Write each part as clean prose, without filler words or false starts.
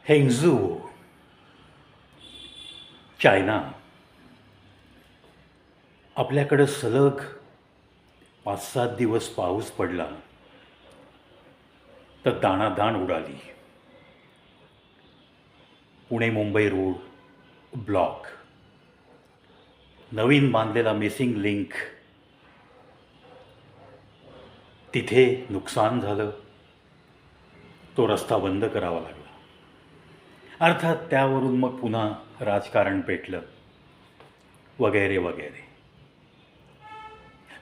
हेंगझू, China. आपल्याकडं सलग 5-7 दिवस पाऊस पडला तर दाणादाण उडाली. Pune Mumbai road block. नवीन बांधलेला मिसिंग लिंक, तिथे नुकसान झालं. तो रस्ता बंद करावा लागला. अर्थात त्यावरून मग पुन्हा राजकारण पेटलं वगैरे वगैरे.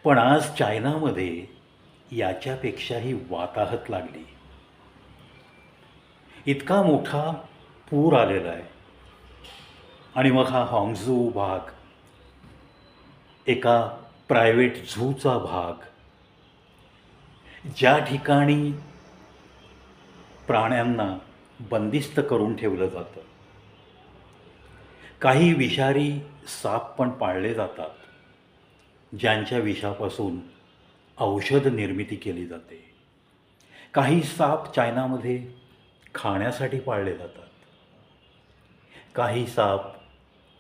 पण आज चायनामध्ये याच्यापेक्षाही वाताहत लागली. इतका मोठा पूर आलेला आहे. आणि मग हा हॉंगझू भाग, एका प्रायव्हेट झूचा भाग, ज्या ठिकाणी प्राण्यांना बंदिस्त करून ठेवलं जातं. काही विषारी साप पण पाळले जातात, ज्यांच्या विषापासून औषध निर्मिती केली जाते. काही साप चायनामध्ये खाण्यासाठी पाळले जातात. काही साप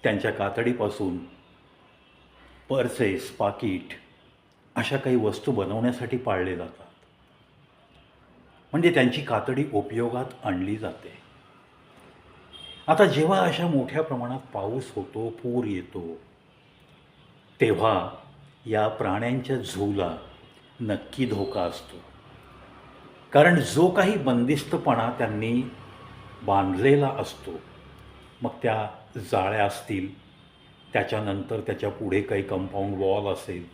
त्यांच्या कातडीपासून पर्सेस, पाकिट अशा काही वस्तू बनवण्यासाठी पाळले जातात. म्हणजे त्यांची कातडी उपयोगात आणली जाते. आता जेव्हा अशा मोठ्या प्रमाणात पाऊस होतो, पूर येतो, तेव्हा या प्राण्यांच्या झूला नक्की धोका असतो. कारण जो काही बंदिस्तपणा त्यांनी बांधलेला असतो, मग त्या जाळ्या असतील, त्याच्यानंतर त्याच्या पुढे काही कंपाऊंड वॉल असेल,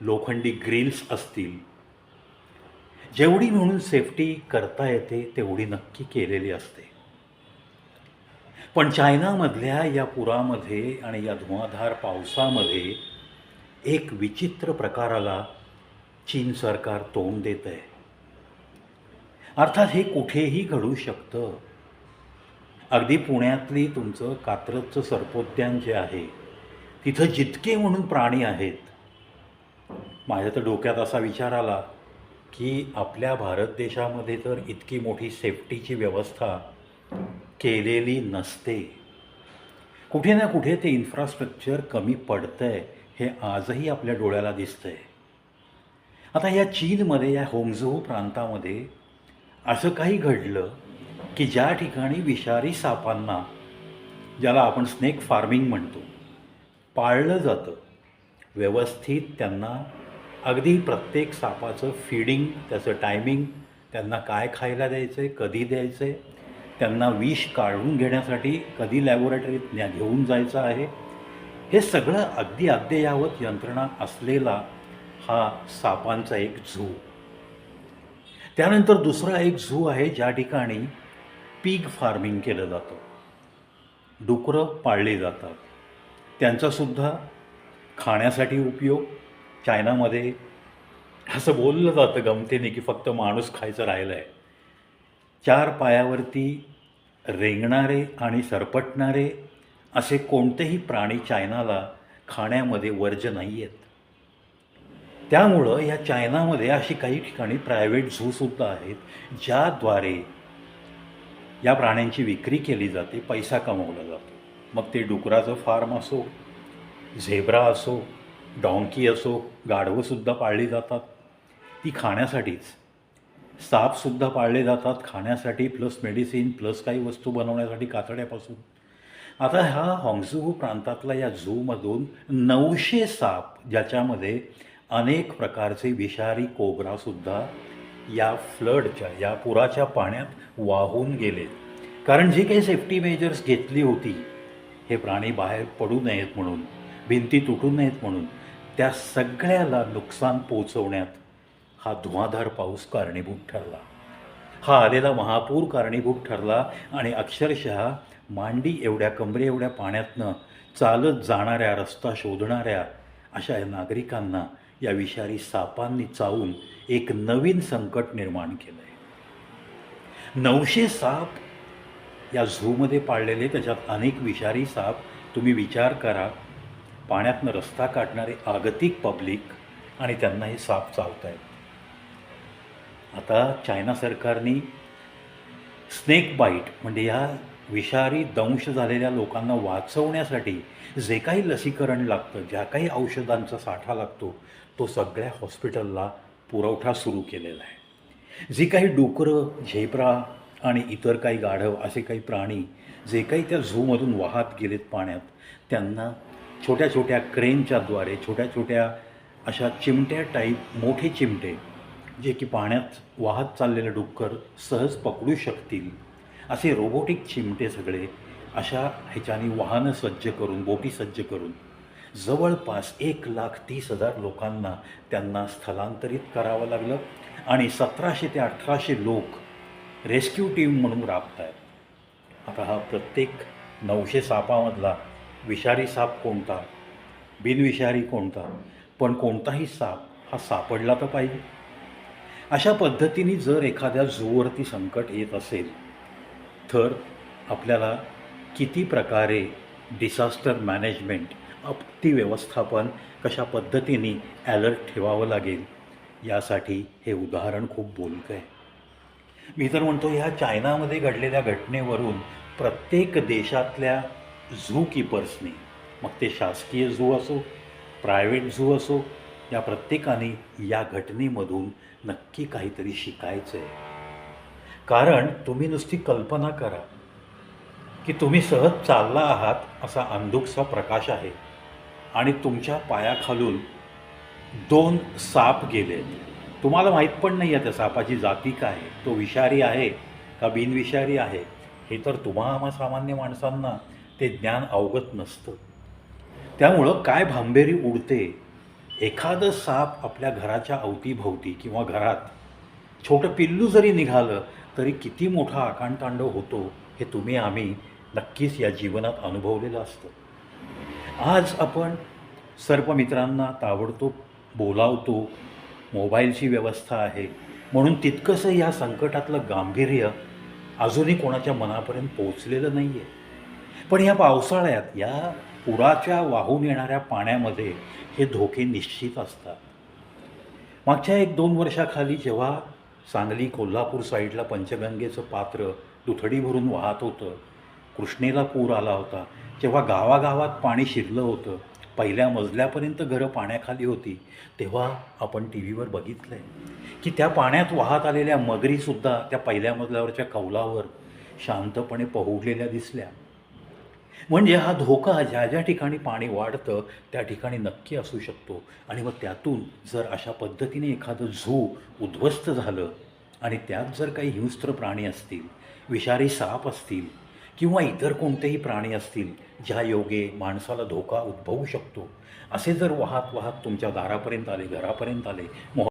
लोखंडी ग्रिल्स असतील, जेवढी म्हणून सेफ्टी करता येते तेवढी नक्की केलेली असते. पण चायनामधल्या या पुरामध्ये आणि या धुवाधार पावसामध्ये एक विचित्र प्रकाराला चीन सरकार तोंड देत आहे. अर्थात हे कुठेही घडू शकतं. अगदी पुण्यातली तुमचं कात्रजचं सर्पोद्यान जे आहे, तिथं जितके म्हणून प्राणी आहेत, माझ्या तर डोक्यात असा विचार आला की आपल्या भारत देशामध्ये तर इतकी मोठी सेफ्टीची व्यवस्था केलेली नसते. कुठे ना कुठे ते इन्फ्रास्ट्रक्चर कमी पडतं आहे, हे आजही आपल्या डोळ्याला दिसतं आहे. आता या चीनमध्ये, या होंगझू प्रांतामध्ये असं काही घडलं की ज्या ठिकाणी विषारी सापांना, ज्याला आपण स्नेक फार्मिंग म्हणतो, पाळलं जातं. व्यवस्थित त्यांना अगदी प्रत्येक सापाचं फीडिंग, त्याचं टायमिंग, त्यांना काय खायला द्यायचं आहे, कधी द्यायचं आहे, त्यांना विष काढून घेण्यासाठी कधी लॅबोरेटरीत घेऊन जायचं आहे, हे सगळं अगदी अद्ययावत यंत्रणा असलेला हा सापांचा एक झू. त्यानंतर दुसरा एक झू आहे ज्या ठिकाणी पिग फार्मिंग केलं जातं. डुकरं पाळली जातात. त्यांचासुद्धा खाण्यासाठी उपयोग. चायनामध्ये असं बोललं जातं गमतीने की फक्त माणूस खायचं राहिलं आहे. 4 पायावरती रेंगणारे आणि सरपटणारे असे कोणतेही प्राणी चायनाला खाण्यामध्ये वर्ज्य नाही आहेत. त्यामुळं या चायनामध्ये अशी काही ठिकाणी प्रायव्हेट झूसुद्धा आहेत, ज्याद्वारे या प्राण्यांची विक्री केली जाते, पैसा कमवला जातो. मग ते डुकराचं फार्म असो, झेब्रा असो, डॉंकी असो, गाढवंसुद्धा पाळली जातात, ती खाण्यासाठीच. सापसुद्धा पाळले जातात खाण्यासाठी, प्लस मेडिसिन, प्लस काही वस्तू बनवण्यासाठी कातड्यापासून. आता हा हॉंगझू प्रांतातला या झूमधून 900 साप, ज्याच्यामध्ये अनेक प्रकारचे विषारी कोब्रासुद्धा या फ्लडच्या, या पुराच्या पाण्यात वाहून गेले. कारण जी काही सेफ्टी मेजर्स घेतली होती, हे प्राणी बाहेर पडू नयेत म्हणून, भिंती तुटू नयेत म्हणून, त्या सगळ्याला नुकसान पोचवण्यात हा धुवाधार पाऊस कारणीभूत ठरला. हा आलेला महापूर कारणीभूत ठरला. आणि अक्षरशः मांडी एवढ्या, कमरे एवढ्या पाण्यातनं चालत जाणाऱ्या, रस्ता शोधणाऱ्या अशा नागरिकांना या विषारी सापांनी चावून एक नवीन संकट निर्माण केलं आहे. 900 साप या झूमध्ये पाळलेले, त्याच्यात अनेक विषारी साप. तुम्ही विचार करा, पाण्यातनं रस्ता काढणारे आगतिक पब्लिक आणि त्यांना हे साप चावत आहेत. आता चायना सरकारने स्नेक बाईट म्हणजे या विषारी दंश झालेल्या लोकांना वाचवण्यासाठी जे काही लसीकरण लागतं, ज्या काही औषधांचा साठा लागतो, तो सगळ्या हॉस्पिटलला पुरवठा सुरू केलेला आहे. जी काही डुकरं, झेब्रा आणि इतर काही गाढव असे काही प्राणी जे काही त्या झूमधून वाहत गेलेत पाण्यात, त्यांना छोट्या छोट्या क्रेनच्याद्वारे छोट्या छोट्या अशा चिमट्या टाईप मोठे चिमटे जे की पाण्यात वाहत चाललेलं डुक्कर सहज पकडू शकतील असे रोबोटिक चिमटे सगळे अशा ह्याच्यानी वाहनं सज्ज करून, बोटी सज्ज करून जवळपास 1,30,000 लोकांना त्यांना स्थलांतरित करावं लागलं आणि 1700 ते 1800 लोक रेस्क्यू टीम म्हणून राबत आहेत. आता हा प्रत्येक 900 सापामधला विषारी साप कोणता, बिनविषारी कोणता, पण कोणताही साप हा सापडला तर पाहिजे. अशा पद्धतीने जर एखाद्या झूवरती संकट येत असेल तर आपल्याला किती प्रकारे डिसास्टर मॅनेजमेंट, आपत्ती व्यवस्थापन कशा पद्धतीने ॲलर्ट ठेवावं लागेल यासाठी हे उदाहरण खूप बोलकं आहे. मी तर म्हणतो ह्या चायनामध्ये घडलेल्या घटनेवरून प्रत्येक देशातल्या झू कीपर्सनी, मग ते शासकीय झू असो, प्रायव्हेट झू असो, या प्रत्येकाने या घटनेमधून नक्की काहीतरी शिकायचं आहे. कारण तुम्ही नुसती कल्पना करा की तुम्ही सहज चालला आहात, असा अंधुकसा प्रकाश आहे आणि तुमच्या पायाखालून 2 साप गेलेत. तुम्हाला माहीत पण नाही आहे त्या सापाची जाती काय आहे, तो विषारी आहे का बिनविषारी आहे, हे तर तुम्हा सामान्य माणसांना ते ज्ञान अवगत नसतं. त्यामुळं काय भांबेरी उडते, एखादं साप आपल्या घराच्या अवतीभोवती किंवा घरात छोटं पिल्लू जरी निघालं तरी किती मोठा आकांडतांडव होतो हे तुम्ही आम्ही नक्कीच या जीवनात अनुभवलेलं असतं. आज आपण सर्पमित्रांना ताबडतोब बोलावतो, मोबाईलची व्यवस्था आहे म्हणून तितकंसं या संकटातलं गांभीर्य अजूनही कोणाच्या मनापर्यंत पोचलेलं नाही आहे. पण या पावसाळ्यात या पुराच्या वाहून येणाऱ्या पाण्यामध्ये हे धोके निश्चित असतात. मागच्या 1-2 वर्षाखाली जेव्हा सांगली, कोल्हापूर साईडला पंचगंगेचं पात्र दुथडी भरून वाहत होतं, कृष्णेला पूर आला होता, जेव्हा गावागावात पाणी शिरलं होतं, पहिल्या मजल्यापर्यंत घरं पाण्याखाली होती, तेव्हा आपण टी व्हीवर बघितलं आहे की त्या पाण्यात वाहत आलेल्या मगरीसुद्धा त्या पहिल्या मजल्यावरच्या कौलावर शांतपणे पहुडलेल्या दिसल्या. म्हणजे हा धोका ज्या ज्या ठिकाणी पाणी वाढतं त्या ठिकाणी नक्की असू शकतो. आणि मग त्यातून जर अशा पद्धतीने एखादं झू उद्ध्वस्त झालं आणि त्यात जर काही हिंस्त्र प्राणी असतील, विषारी साप असतील किंवा इतर कोणतेही प्राणी असतील ज्या योगे माणसाला धोका उद्भवू शकतो, असे जर वाहत वाहत तुमच्या दारापर्यंत आले, घरापर्यंत आले,